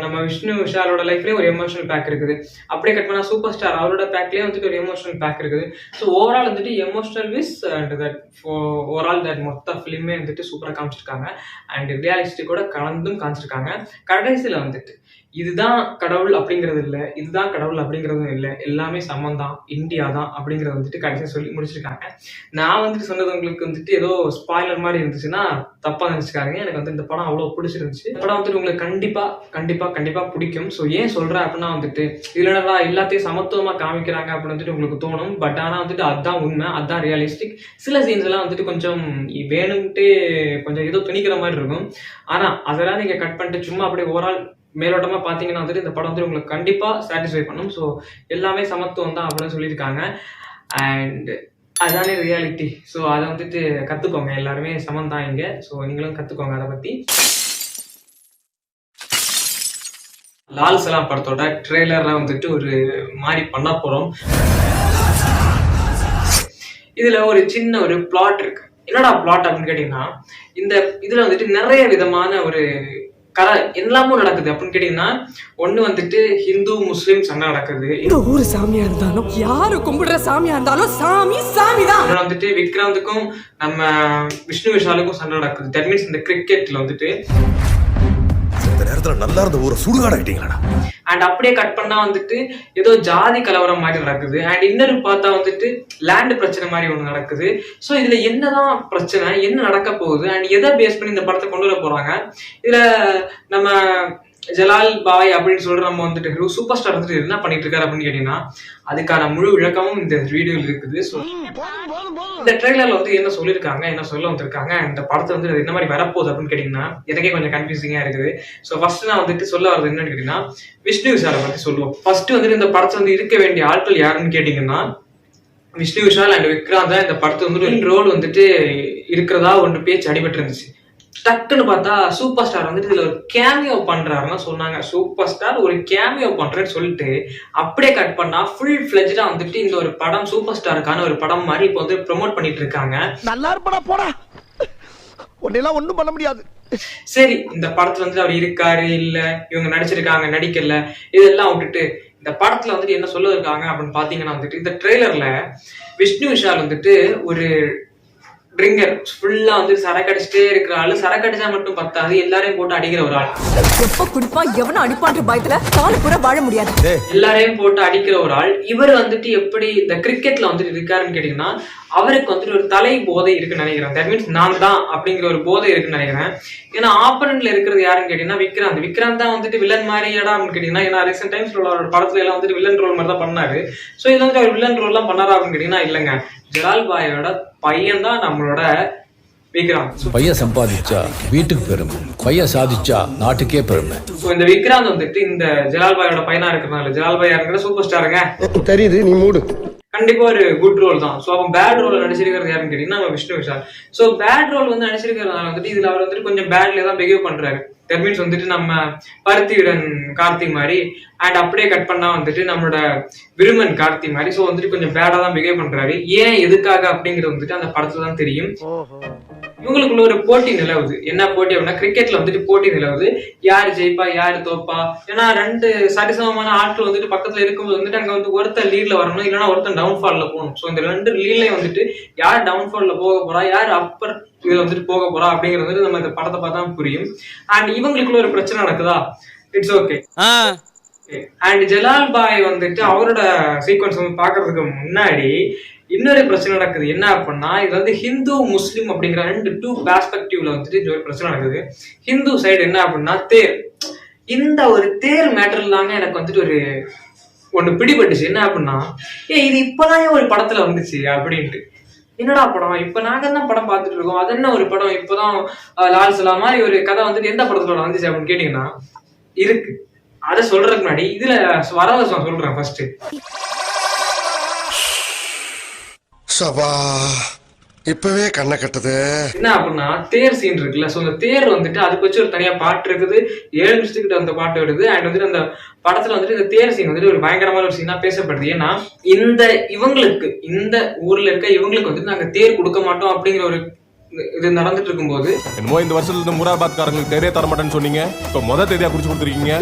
நம்ம விஷ்ணு விஷாலோட லைஃப்லயும் ஒரு எமோஷனல் பேக் இருக்குது. அப்படியே கட் பண்ணா சூப்பர் ஸ்டார் அவரோட பேக்லயும் வந்துட்டு ஒரு எமோஷனல் பேக் இருக்குது. ஸோ ஓவரால் வந்துட்டு emotional wise and that overall that மொத்த ஃபிலிமே வந்துட்டு சூப்பராக காமிச்சிருக்காங்க. அண்ட் ரியாலிஸ்டிக்கோட கலந்தும் காமிச்சிருக்காங்க. கடைசியில் வந்துட்டு இதுதான் கடவுள் அப்படிங்கிறது இல்லை, இதுதான் கடவுள் அப்படிங்கிறதும் இல்லை, எல்லாமே சமம் தான், இந்தியா தான் அப்படிங்கிறத வந்துட்டு கடைசியாக சொல்லி முடிச்சிருக்காங்க. நான் வந்துட்டு சொன்னது உங்களுக்கு வந்துட்டு ஏதோ ஸ்பாய்லர் மாதிரி இருந்துச்சுன்னா தப்பா நினைச்சுக்காங்க. எனக்கு வந்து இந்த படம் அவ்வளோ பிடிச்சிருந்துச்சு. இந்த படம் வந்துட்டு உங்களுக்கு கண்டிப்பா பிடிக்கும். ஸோ ஏன் சொல்றேன் அப்படின்னா வந்துட்டு இல்லைனா எல்லாத்தையும் சமத்துவமா காமிக்கிறாங்க அப்படின்னு வந்துட்டு உங்களுக்கு தோணும். பட் ஆனால் வந்துட்டு அதுதான் உண்மை, அதுதான் ரியலிஸ்டிக். சில சீன்ஸ் எல்லாம் வந்துட்டு கொஞ்சம் வேணும்ட்டு கொஞ்சம் ஏதோ துணிக்கிற மாதிரி இருக்கும். ஆனா அதெல்லாம் நீங்க கட் பண்ணிட்டு சும்மா அப்படியே ஓவரால் மேலோட்டமா பாத்தீங்கன்னா வந்துட்டு இந்த படம் வந்து உங்களுக்கு கண்டிப்பா சாட்டிஸ்ஃபை பண்ணும். ஸோ எல்லாமே சமத்துவம் தான் அப்படின்னு சொல்லியிருக்காங்க. அண்ட் அதுதானே ரியாலிட்டி. ஸோ அதை வந்துட்டு கத்துக்கோங்க, எல்லாருமே சமம் தான் இங்க. ஸோ நீங்களும் கத்துக்கோங்க அதை பத்தி. லால் சலாம் படத்தோட ட்ரெய்லர்ல வந்துட்டு ஒரு மாதிரி பண்ண போறோம். இதுல ஒரு சின்ன ஒரு பிளாட் இருக்கு. என்னடா பிளாட் அப்படின்னு கேட்டீங்கன்னா, இந்த இதுல வந்துட்டு நிறைய விதமான ஒரு கதை எல்லாமும் நடக்குது. அப்படின்னு கேட்டீங்கன்னா, ஒண்ணு வந்துட்டு ஹிந்து முஸ்லிம் சண்டை நடக்குது.
இந்த ஊரு சாமியா இருந்தாலும் யாரு கும்பிடுற சாமியா இருந்தாலும் சாமி சாமிதான்.
வந்துட்டு விக்ராந்துக்கும் நம்ம விஷ்ணு விஷாலுக்கும் சண்டை நடக்குது. தட் மீன்ஸ் இந்த கிரிக்கெட்ல வந்துட்டு
நல்லா இருந்த ஊரை சுடுகாடாயிட்டீங்களா.
அண்ட் அப்படியே கட் பண்ணா வந்துட்டு ஏதோ ஜாதி கலவரம் மாதிரி நடக்குது. அண்ட் இன்னொரு பார்த்தா வந்துட்டு லேண்ட் பிரச்சனை மாதிரி ஒண்ணு நடக்குது. ஸோ இதுல என்னதான் பிரச்சனை, என்ன நடக்க போகுது, அண்ட் எதை பேஸ் பண்ணி இந்த படத்தை கொண்டு வர போறாங்க. இதுல நம்ம ஜலால் பாய் அப்படின்னு சொல்ற நம்ம வந்துட்டு சூப்பர் ஸ்டார் வந்துட்டு என்ன பண்ணிட்டு இருக்காரு அப்படின்னு கேட்டீங்கன்னா, அதுக்கான முழு விளக்கமும் இந்த வீடியோல இருக்குது. ஸோ இந்த ட்ரெய்லர்ல வந்து என்ன சொல்லியிருக்காங்க, என்ன சொல்ல வந்திருக்காங்க, இந்த படத்தை வந்து என்ன மாதிரி வரப்போகுது அப்படின்னு கேட்டீங்கன்னா எனக்கே கொஞ்சம் கன்ஃபியூசிங்கா இருக்குது. ஸோ ஃபர்ஸ்ட் நான் வந்துட்டு சொல்ல வரது என்னன்னு கேட்டீங்கன்னா, விஷ்ணு விஷாலை பத்தி சொல்லுவோம். ஃபர்ஸ்ட் வந்துட்டு இந்த படத்தை வந்து இருக்க வேண்டிய ஆட்கள் யாருன்னு கேட்டீங்கன்னா, விஷ்ணு விஷால் அண்ட் விக்ராந்த் தான் இந்த படத்தை வந்துட்டு 2 ரோல் வந்துட்டு இருக்கிறதா ஒன்று பேச்சு அடிபட்டு இருந்துச்சு. டக்குன்னு பார்த்தா சூப்பர் ஸ்டார் வந்துட்டு இதுல ஒரு கேமியோ பண்றாருன்னு சொன்னாங்க. சூப்பர் ஸ்டார் ஒரு கேமியோ பண்றேன்னு சொல்லிட்டு அப்படியே கட் பண்ணா ஃபுல் ஃபிளெஜ்டா வந்துட்டு இந்த ஒரு படம் சூப்பர் ஸ்டாருக்கான ஒரு படம் மாதிரி இப்போ வந்து ப்ரொமோட் பண்ணிட்டு இருக்காங்க.
நல்லா இருப்படா போடா, ஒன்னெல்லாம் ஒண்ணும் பண்ண முடியாது.
சரி, இந்த படத்துல வந்து அவர் இருக்காரு இல்ல இவங்க நடிச்சிருக்காங்க நடிக்கல இதெல்லாம் விட்டுட்டு இந்த படத்துல வந்துட்டு என்ன சொல்ல இருக்காங்க அப்படின்னு பாத்தீங்கன்னா வந்துட்டு இந்த ட்ரெய்லர்ல விஷ்ணு விஷால் வந்துட்டு ஒரு ட்ரிங்கர் ஃபுல்லா வந்து சரக்கு அடிச்சுட்டே இருக்கிற ஆளு. சரக்கு அடிச்சா மட்டும் பத்தாது, எல்லாரையும் போட்டு அடிக்கிற ஒரு ஆள்.
எப்ப குடிப்பா எவனும் அடிப்பான்ற பயத்துல கால பூரா வாழ முடியாது.
எல்லாரையும் போட்டு அடிக்கிற ஒரு ஆள். இவர் வந்துட்டு எப்படி இந்த கிரிக்கெட்ல வந்துட்டு இருக்காருன்னு கேட்டீங்கன்னா, அவருக்கு வந்துட்டு ஒரு தலை போதை இருக்குன்னு நினைக்கிறேன். தட் மீன்ஸ் நான் தான் அப்படிங்கிற ஒரு போதை இருக்குன்னு நினைக்கிறேன். ஏன்னா ஆப்பனன்ட்ல இருக்கிறது யாருன்னு கேட்டீங்கன்னா விக்ராந்த் தான் வந்துட்டு வில்லன் மாதிரி இடம் அப்படின்னு கேட்டீங்கன்னா, ஏன்னா ரீசெண்ட் டைம்ஸ் அவரோட படத்துல எல்லாம் வந்துட்டு வில்லன் ரோல் மாதிரி தான் பண்ணாரு. ஸோ இது வந்துட்டு அவர் வில்லன் ரோல் எல்லாம் பண்ணாரா அப்படின்னு கேட்டீங்கன்னா இல்லைங்க. ஜலால் பாயோட பையன் தான் நம்மளோட விக்ராந்த்.
பையன் சம்பாதிச்சா வீட்டுக்கு பெருமை, பையன் சாதிச்சா நாட்டுக்கே பெருமை.
ஸோ இந்த விக்ராந்த் வந்துட்டு இந்த ஜலால் பாயோட பையனா இருக்கிறதுனால, ஜலால் பாய் யாருங்கிற சூப்பர் ஸ்டாருங்க,
தெரியுது, நீ மூடு.
கண்டிப்பா ஒரு குட் ரோல் தான். ஸோ அவன் பேட் ரோல் நடிச்சிருக்கிறது யாருன்னு கேட்டீங்கன்னா நம்ம Vishnu Vishal. So bad role வந்து நடிச்சிருக்கிறதுனால வந்துட்டு இதுல அவர் வந்துட்டு கொஞ்சம் பேட்ல தான் பிஹேவ் பண்றாரு. தட் மீன்ஸ் வந்துட்டு நம்ம பருத்தியுடன் கார்த்தி மாதிரி. அண்ட் அப்படியே கட் பண்ணா வந்துட்டு நம்மளோட விருமன் கார்த்தி மாதிரி. ஸோ வந்துட்டு கொஞ்சம் பேடா தான் பிஹேவ் பண்றாரு. ஏன் எதுக்காக அப்படிங்கிறது வந்துட்டு அந்த படத்துல தான் தெரியும். இவங்களுக்குள்ள ஒரு போட்டி நிலவுது. என்ன போட்டி அப்படின்னா, கிரிக்கெட்ல வந்துட்டு போட்டி நிலவுது. யாரு ஜெயிப்பா யாரு தோப்பா. ஏன்னா 2 சரிசமமான ஆட்கள் வந்துட்டு பக்கத்துல இருக்கும்போது வந்துட்டு அங்க வந்து ஒருத்தர் லீட்ல வரணும், இல்லைன்னா ஒருத்தர் டவுன்ஃபால்ல போகணும். ஸோ இந்த 2 லீட்லயும் வந்துட்டு யார் டவுன்ஃபால்ல போக போறா, யார் அப்பர் இதுல வந்துட்டு போக போறா அப்படிங்கிறது வந்து நம்ம இந்த படத்தை பார்த்தா புரியும். அண்ட் இவங்களுக்குள்ள ஒரு பிரச்சனை நடக்குதா, இட்ஸ் ஓகே. அண்ட் ஜலால் பாய் வந்துட்டு அவரோட சீக்வன்ஸ் வந்து பாக்குறதுக்கு முன்னாடி இன்னொரு பிரச்சனை நடக்குது. என்ன அப்படின்னா, இது வந்து ஹிந்து முஸ்லிம் அப்படிங்கிற 2 பெர்ஸ்பெக்டிவ்ல வந்துட்டு இது ஒரு பிரச்சனை நடக்குது. ஹிந்து சைடு என்ன அப்படின்னா தேர். இந்த ஒரு தேர் மேட்டர்ல தாங்க எனக்கு வந்துட்டு ஒரு ஒண்ணு பிடிபட்டுச்சு. என்ன அப்படின்னா, இது இப்பதான் ஒரு படத்துல வந்துச்சு அப்படின்ட்டு. என்னடா படம், இப்ப நாங்க என்ன படம் பார்த்துட்டு இருக்கோம், அது என்ன ஒரு படம் இப்பதான் லால் சலாம் மாதிரி ஒரு கதை வந்துட்டு எந்த படத்தோட வந்துச்சு அப்படின்னு கேட்டீங்கன்னா இருக்கு. அதை சொல்றதுக்கு முன்னாடி இதுல வரத சொல்றேன். ஃபர்ஸ்ட்
சபா இப்பவே கண்ணை கட்டுது.
என்ன அப்படின்னா, தேர் சீன் இருக்குல்ல. சோ அந்த தேர் வந்துட்டு அதுக்கு வச்சு ஒரு தனியா பாட்டு இருக்குது. 7 நிமிஷத்துக்கிட்ட அந்த பாட்டு வருது. அண்ட் வந்துட்டு அந்த படத்துல வந்துட்டு இந்த தேர் சீன் வந்துட்டு ஒரு பயங்கரமான ஒரு சீனா பேசப்படுது. ஏன்னா இந்த இவங்களுக்கு இந்த ஊர்ல இருக்க இவங்களுக்கு வந்துட்டு நாங்க தேர் கொடுக்க மாட்டோம் அப்படிங்கிற ஒரு இது நடந்துட்டு இருக்கும்போது
என்னமோ இந்த வருஷத்துல இருந்து முராபாத்காரங்களுக்கு தேதியே தர மாட்டேன்னு சொன்னீங்க, இப்ப முத தேதியா குறிச்சு கொடுத்துருக்கீங்க.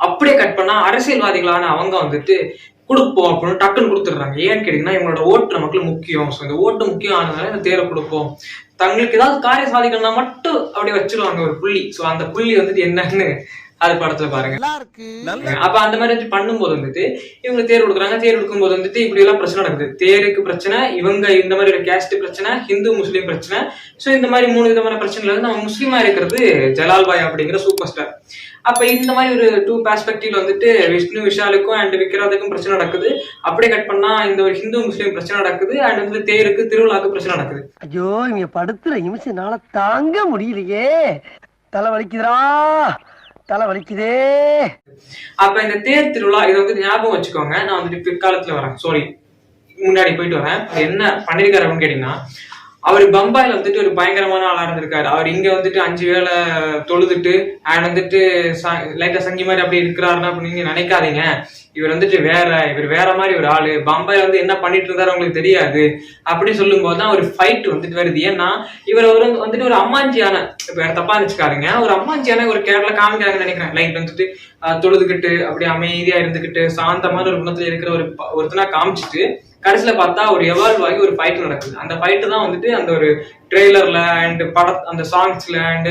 அப்படியே கட் பண்ணா அரசியல்வாதிகளான அவங்க வந்துட்டு கொடுப்போம் அப்படின்னு டக்குன்னு கொடுத்துடுறாங்க. ஏன்னு கேட்டீங்கன்னா இவங்களோட ஓட்டு நமக்கு முக்கியம். ஸோ இந்த ஓட்டு முக்கியம் ஆனதுனால இந்த தேரை கொடுப்போம். தங்களுக்கு ஏதாவது காரிய சாதிக்கணும்னா மட்டும் அப்படியே வச்சிருவாங்க ஒரு புள்ளி. ஸோ அந்த புள்ளி வந்துட்டு என்னன்னு அது படத்துல பாருங்க. அப்ப அந்த மாதிரி பண்ணும்போது வந்துட்டு இவங்க தேர் கொடுக்குறாங்க. தேர் கொடுக்கும்போது வந்துட்டு இப்படி எல்லாம் பிரச்சனை நடக்குது. தேருக்கு பிரச்சனை, இவங்க இந்த மாதிரி ஒரு கேஸ்ட் பிரச்சனை, ஹிந்து முஸ்லீம் பிரச்சனை. சோ இந்த மாதிரி 3 விதமான பிரச்சனைல இருந்து நம்ம முஸ்லீமா இருக்கிறது ஜலால் பாய் அப்படிங்கிற சூப்பர் ஸ்டார். அப்ப இந்த மாதிரி ஒரு 2 பெர்ஸ்பெக்டிவ்ல வந்துட்டு விஷ்ணு விஷாலுக்கும் அண்ட் விக்ராந்துக்கும் பிரச்சனை நடக்குது. அப்படியே கட் பண்ணா இந்த ஒரு ஹிந்து முஸ்லீம் பிரச்சனை நடக்குது. அண்ட் வந்து தேருக்கு திருவிழாக்கு பிரச்சனை நடக்குது.
ஐயோ இங்க படுத்துற நிமிஷம்னால தாங்க முடியலையே, தலை வலிக்குதுடா, தலை வலிக்குதே.
அப்ப இந்த தேர் திருவிழா இதை வந்து ஞாபகம் வச்சுக்கோங்க. நான் வந்துட்டு பிற்காலத்துல வரேன், சாரி முன்னாடி போயிட்டு வரேன். என்ன பண்ணிருக்காரு அப்படின்னு கேட்டீங்கன்னா, அவர் பம்பாயில வந்துட்டு ஒரு பயங்கரமான ஆளா இருந்திருக்காரு. அவர் இங்க வந்துட்டு 5 வேளை தொழுதுட்டு அண்ட் வந்துட்டு லைட்டா சங்கி மாதிரி அப்படி இருக்கிறாருன்னா அப்படின்னு நினைக்காதீங்க. இவர் வந்துட்டு இவர் வேற மாதிரி ஒரு ஆளு. பம்பாயில வந்து என்ன பண்ணிட்டு இருந்தாரு உங்களுக்கு தெரியாது அப்படின்னு சொல்லும் போதுதான் ஒரு ஃபைட் வந்துட்டு வருது. ஏன்னா இவர் வந்துட்டு ஒரு அம்மாஞ்சியான, வேற தப்பா நினைச்சுக்காருங்க, ஒரு அம்மாஞ்சியான ஒரு கேரளா காமிக்கிறாங்கன்னு நினைக்கிறேன். லைட் வந்துட்டு தொழுதுகிட்டு அப்படி அமைதியா இருந்துகிட்டு சாந்தமான ஒரு குணத்துல இருக்கிற ஒருத்தனா காமிச்சிட்டு கடைசியில பார்த்தா ஒரு எவால்வ் ஆகி ஒரு ஃபைட் நடக்குது. அந்த ஃபைட்டு தான் வந்துட்டு அந்த ஒரு ட்ரெய்லர்ல அண்ட் அந்த சாங்ஸ்ல அண்ட்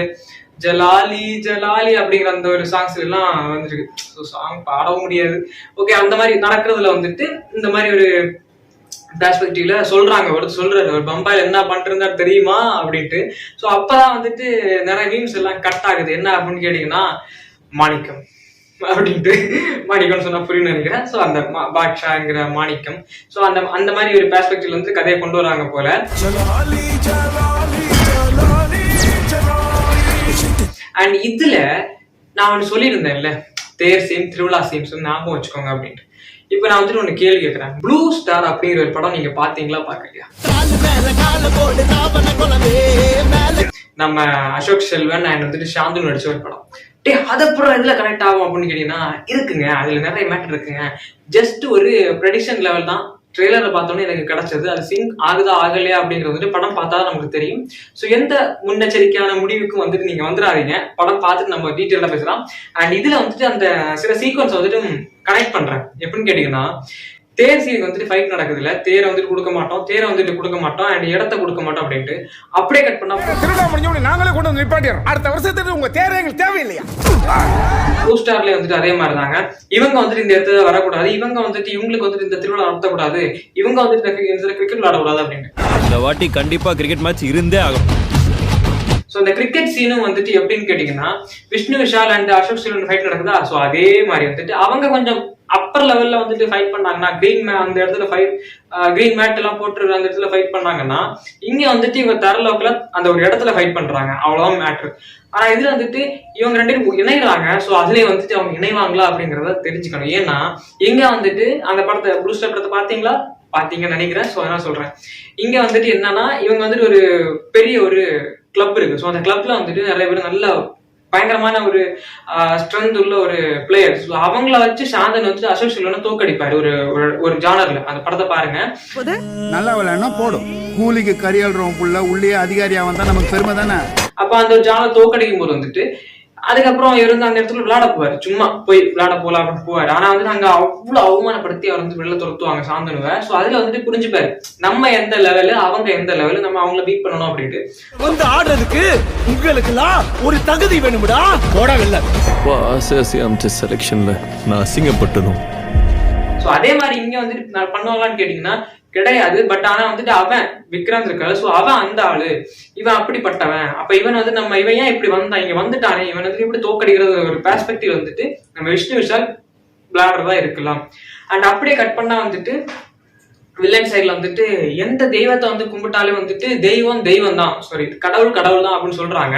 ஜலாலி ஜலாலி அப்படிங்கிற அந்த ஒரு சாங்ஸ்ல எல்லாம் வந்துருக்கு. சாங் பாடவும் முடியாது. ஓகே, அந்த மாதிரி நடக்கிறதுல வந்துட்டு இந்த மாதிரி ஒரு பெர்ஸ்பெக்டிவ்ல சொல்றாங்க. ஒருத்தர் சொல்றாரு, ஒரு பம்பாயில என்ன பண்றாரு தெரியுமா அப்படின்ட்டு. ஸோ அப்பதான் வந்துட்டு நிறைய மீம்ஸ் எல்லாம் கட் ஆகுது. என்ன அப்படின்னு கேட்டீங்கன்னா, மாணிக்கம் அப்படின்ட்டு, மாணிக்கம் சொன்னா புரியும் நினைக்கிறேன். ஸோ அந்த பாட்ஷாங்கிற மாணிக்கம். ஸோ அந்த மாதிரி ஒரு பெர்ஸ்பெக்டிவ்ல வந்து கதையை கொண்டு வராங்க போல. அண்ட் இதுல நான் ஒன்று சொல்லியிருந்தேன்ல, தேர் சீன் திருவிழா சீன்ஸ் ஞாபகம் வச்சுக்கோங்க அப்படின்ட்டு. இப்ப நான் வந்துட்டு ஒண்ணு கேள்வி கேட்கிறேன். ப்ளூ ஸ்டார் அப்படிங்கிற ஒரு படம் நீங்க பாத்தீங்களா, பாக்கலையா? நம்ம அசோக் செல்வன் அண்ட் வந்துட்டு சாந்து நடிச்ச ஒரு படம். அதப்புறம் இதுல கனெக்ட் ஆகும் அப்படின்னு கேட்டீங்கன்னா இருக்குங்க, அதுல நிறைய மேட்டர் இருக்குங்க. ஜஸ்ட் ஒரு ப்ரெடிக்ஷன் லெவல் தான். ட்ரெய்லரை பார்த்தோன்னே எனக்கு கிடைச்சது. அது சிங்க் ஆகுதா ஆகலையா அப்படிங்கிறது வந்துட்டு படம் பார்த்தா நமக்கு தெரியும். ஸோ எந்த முன்னெச்சரிக்கையான முடிவுக்கும் வந்துட்டு நீங்க வந்துடாதீங்க. படம் பார்த்துட்டு நம்ம டீட்டெயிலாக பேசலாம். அண்ட் இதுல வந்துட்டு அந்த சில சீக்வன்ஸ் வந்துட்டு கனெக்ட் பண்றேன். எப்படின்னு கேட்டீங்கன்னா, தேர் சீனுக்கு வந்துட்டு ஃபைட் நடக்குது இல்ல, தேரை வந்துட்டு கொடுக்க மாட்டோம், தேரை வந்துட்டு கொடுக்க மாட்டோம் அண்ட் இடத்த கொடுக்க மாட்டோம் அப்படின்ட்டு அப்படியே கட் பண்ணா
திருவிழா முடிஞ்ச நாங்களே கொண்டு வந்து நிப்பாட்டிடுறோம். அடுத்த வருஷத்துக்கு உங்க தேரை எங்களுக்கு தேவையில்லையா?
ப்ளூ ஸ்டார்ல வந்துட்டு அதே மாதிரி தாங்க. இவங்க வந்துட்டு இந்த இடத்துல வரக்கூடாது, இவங்க வந்துட்டு இவங்களுக்கு வந்துட்டு இந்த திருவிழா நடத்தக்கூடாது, இவங்க வந்துட்டு கிரிக்கெட் விளையாடக்கூடாது அப்படின்னு.
இந்த வாட்டி கண்டிப்பா கிரிக்கெட் மேட்ச் இருந்தே ஆகும்.
ஸோ இந்த கிரிக்கெட் சீனும் வந்துட்டு எப்படின்னு கேட்டீங்கன்னா, விஷ்ணு விஷால் அண்ட் அசோக் செல்வன் ஃபைட் நடக்குதா, ஸோ அதே மாதிரி வந்துட்டு அவங்க கொஞ்சம் அப்பர் லெவல்ல வந்துட்டு ஃபைட் பண்ணாங்கன்னா, அந்த இடத்துல கிரீன் மேட் எல்லாம் போட்டு அந்த இடத்துல ஃபைட் பண்ணாங்கன்னா, இங்க வந்துட்டு இவங்க தர லோக்கல அந்த ஒரு இடத்துல ஃபைட் பண்றாங்க, அவ்வளவுதான் மேட்ரு. ஆனா இதுல வந்துட்டு இவங்க 2 பேரும் இணைகிறாங்க. ஸோ அதுலயே வந்துட்டு அவங்க இணைவாங்களா அப்படிங்கறத தெரிஞ்சுக்கணும். ஏன்னா இங்க வந்துட்டு அந்த படத்தை ப்ளூ ஸ்டார் படத்தை பாத்தீங்கன்னு நினைக்கிறேன். ஸோ அதனால சொல்றேன். இங்க வந்துட்டு என்னன்னா, இவங்க வந்துட்டு ஒரு பெரிய ஒரு கிளப் இருக்கு. ஸோ அந்த கிளப்ல வந்துட்டு நிறைய பேர் நல்ல பயங்கரமான ஒரு ஸ்ட்ரென்த் உள்ள ஒரு பிளேயர். அவங்கள வச்சு சாந்தன் வந்துட்டு அசோக் செல்வனை தோக்கடிப்பாரு ஒரு ஜானர்ல. அந்த படத்தை பாருங்க.
நல்லா விளையாடனா போடும். கூலிக்கு கரியல்றோம் புள்ள உள்ளே அதிகாரியா வந்தா நமக்கு பெருமை தானே.
அப்ப அந்த ஒரு ஜானர் தோக்கடிக்கும் போது வந்துட்டு அதுக்கப்புறம் இவர் வந்து அந்த இடத்துல விளையாட போவாரு. சும்மா போய் விளையாட போலாம் அப்படின்னு போவாரு. ஆனா வந்து நாங்க அவ்வளவு அவமானப்படுத்தி அவர் வந்து வெளில துரத்துவாங்க சாந்தனுவை. சோ அதுல வந்துட்டு புரிஞ்சுப்பாரு நம்ம எந்த லெவலு, அவங்க எந்த லெவலு, நம்ம அவங்கள பீட் பண்ணணும் அப்படின்ட்டு.
வந்து ஆடுறதுக்கு உங்களுக்கு எல்லாம் ஒரு தகுதி வேணும்டா. போடவில்லை
அமைச்ச செலக்ஷன்ல நான் அசிங்கப்பட்டதும்.
சோ அதே மாதிரி இங்க வந்துட்டு பண்ணுவாங்களான்னு கேட்டீங்கன்னா கிடையாது. பட் ஆனா வந்துட்டு அவன் விக்ராந்த் இருக்காரு. சோ அவன் அந்த ஆளு, இவன் அப்படிப்பட்டவன். அப்ப இவன் வந்து இவன் ஏன் இப்படி வந்தான், இங்க வந்துட்டானே, இவன் வந்து இப்படி தோக்கடிக்கிறது ஒரு பெர்ஸ்பெக்டிவ் வந்துட்டு நம்ம விஷ்ணு விஷால் விளையாடுறதா இருக்கலாம். அண்ட் அப்படியே கட் பண்ணா வந்துட்டு வில்லன் சைட்ல வந்துட்டு எந்த தெய்வத்தை வந்து கும்பிட்டாலே வந்துட்டு தெய்வம் தான், சாரி கடவுள் தான் அப்படின்னு சொல்றாங்க.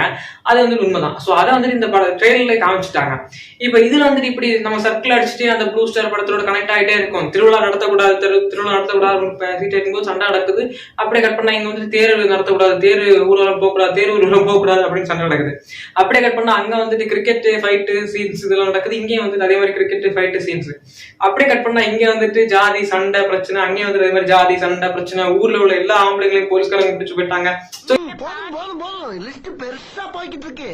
அது வந்து உண்மைதான். சோ அதை வந்துட்டு இந்த ட்ரெயிலர்ல காமிச்சிட்டாங்க. இப்ப இதுல வந்துட்டு இப்படி நம்ம சர்க்கிள் அடிச்சுட்டு அந்த ப்ளூ ஸ்டார் படத்தோட கனெக்ட் ஆகிட்டே இருக்கும். திருவிழா நடத்தக்கூடாது, திருவிழா நடத்தக்கூடாது பேசிட்டு இருக்கும்போது சண்டை நடக்குது. அப்படியே கட் பண்ணா இங்க வந்துட்டு தேர் நடத்தக்கூடாது, தேர் ஊர்வலம் போகக்கூடாது, தேர் ஊர்வலம் போகக்கூடாது அப்படின்னு சண்டை நடக்குது. அப்படியே கட் பண்ணா அங்க வந்துட்டு கிரிக்கெட் ஃபைட்டு சீன்ஸ் இதெல்லாம் நடக்குது. இங்கேயும் வந்துட்டு அதே மாதிரி கிரிக்கெட் ஃபைட்டு சீன்ஸ். அப்படியே கட் பண்ணா இங்க வந்துட்டு ஜாதி சண்டை பிரச்சனை, அங்கேயும் வந்துட்டு அதே மாதிரி ஜாதி சண்டை பிரச்சனை, ஊர்ல உள்ள எல்லா ஆம்பளைங்களையும் போலீஸ்காரங்க பிடிச்சு போயிட்டாங்க.
போதும் போதும் போதும் லிஸ்ட் பெருசா போய்கிட்டு இருக்கு.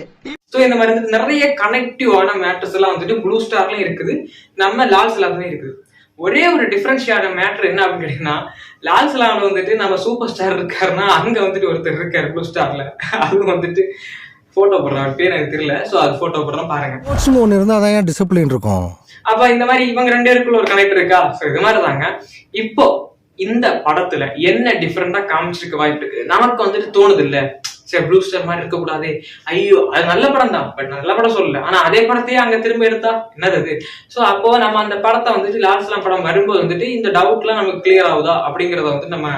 ஸோ இந்த மாதிரி வந்து நிறைய கனெக்டிவான மேட்டர்ஸ் எல்லாம் வந்துட்டு ப்ளூ ஸ்டார்லயும் இருக்குது, நம்ம லால் சலாம்லயும் இருக்குது. ஒரே ஒரு டிஃபரன்ஷியான மேட்டர் என்ன அப்படின்னு கேட்டீங்கன்னா, லால் சலாம்ல வந்துட்டு நம்ம சூப்பர் ஸ்டார் இருக்காருன்னா அங்க வந்துட்டு ஒருத்தர் இருக்காரு ப்ளூ ஸ்டார்ல, அது வந்துட்டு போட்டோ போடுறான், பேர் எனக்கு தெரியல. ஸோ அது போட்டோ போடுறோம் பாருங்க.
ஒண்ணு இருந்தா அதான் டிசிப்ளின் இருக்கும்.
அப்ப இந்த மாதிரி இவங்க 2 பேருக்குள்ள ஒரு கனெக்ட் இருக்கா? ஸோ இது மாதிரி தாங்க. இப்போ இந்த படத்துல என்ன டிஃபரெண்டா காமிச்சிருக்க வாய்ப்பு இருக்கு? நமக்கு வந்துட்டு தோணுது இல்ல, சரி ப்ளூ ஸ்டார் மாதிரி இருக்க கூடாது, ஐயோ அது நல்ல படம் தான், பட் நல்ல படம் சொல்லல, ஆனா அதே படத்தையே அங்க திரும்ப எடுத்தா என்னது அது? சோ அப்போ நம்ம அந்த படத்தை வந்துட்டு லால் சலாம் படம் வரும்போது வந்துட்டு இந்த டவுட்லாம் நமக்கு கிளியர் ஆகுதா அப்படிங்கறத வந்து நம்ம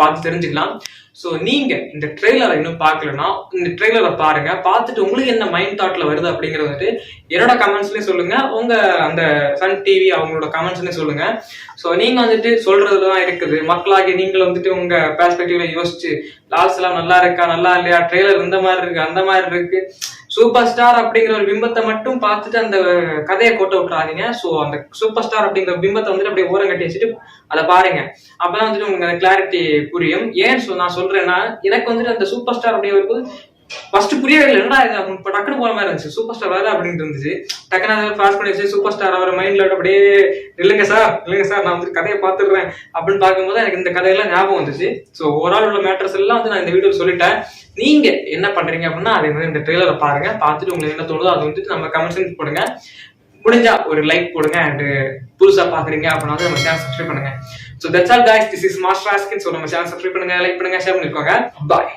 பார்த்து தெரிஞ்சுக்கலாம். ஸோ நீங்க இந்த ட்ரெய்லரை இன்னும் பார்க்கலன்னா இந்த ட்ரெய்லரை பாருங்க, பார்த்துட்டு உங்களுக்கு என்ன மைண்ட் தாட்ல வருது அப்படிங்கறது வந்துட்டு என்னோட கமெண்ட்ஸ்லயும் சொல்லுங்க, உங்க அந்த சன் டிவி அவங்களோட கமெண்ட்ஸ்லயும் சொல்லுங்க. ஸோ நீங்க வந்துட்டு சொல்றதுதான் இருக்குது, மக்களாகி நீங்கள் வந்துட்டு உங்க பெர்ஸ்பெக்டிவ்ல யோசிச்சு லால் சலாம் நல்லா இருக்கா நல்லா இல்லையா, ட்ரெய்லர் இந்த மாதிரி இருக்கு அந்த மாதிரி இருக்கு, சூப்பர் ஸ்டார் அப்படிங்கிற ஒரு பிம்பத்தை மட்டும் பார்த்துட்டு அந்த கதையை கோட்ட விட்டுறாதீங்க. ஸோ அந்த சூப்பர் ஸ்டார் அப்படிங்கிற பிம்பத்தை வந்துட்டு அப்படியே ஓரம் கட்டி வச்சுட்டு அதை பாருங்க, அப்பதான் வந்துட்டு உங்களுக்கு அந்த கிளாரிட்டி புரியும். ஏன் நான் சொல்றேன்னா, எனக்கு வந்துட்டு அந்த சூப்பர் ஸ்டார் அப்படிங்கிறது ஃபர்ஸ்ட் புரியவே இல்லை, என்னடா இது இப்போ டக்குனு போற மாதிரி இருந்துச்சு, சூப்பர் ஸ்டார் வேற அப்படின்னு இருந்துச்சு. டக்குனு அதை பாஸ் பண்ணி வச்சு சூப்பர் ஸ்டார் அவர் மைண்ட்ல அப்படியே இல்லைங்க சார் நான் வந்துட்டு கதையை பார்த்துடுறேன் அப்படின்னு பார்க்கும்போது எனக்கு இந்த கதையெல்லாம் ஞாபகம் வந்துச்சு. ஸோ ஓவரால் உள்ள மேட்டர்ஸ் எல்லாம் வந்து நான் இந்த வீடியோ சொல்லிட்டேன். நீங்க என்ன பண்றீங்க அப்படின்னா அதே மாதிரி இந்த ட்ரெய்லரை பாருங்க, பார்த்துட்டு உங்களுக்கு என்ன தோணுதோ அது வந்துட்டு நம்ம கமெண்ட்ஸ் போடுங்க, முடிஞ்சா ஒரு லைக் போடுங்க, அண்ட் புதுசா பாக்குறீங்க அப்படின்னா நம்ம சேனல் சப்ஸ்கிரைப் பண்ணுங்க. So that's all guys, this is master Askin. ஸோ நம்ம சேனல் சப்ஸ்கிரைப் பண்ணுங்க, லைக் பண்ணுங்க, ஷேர் பண்ணிக்கோங்க. பாய்.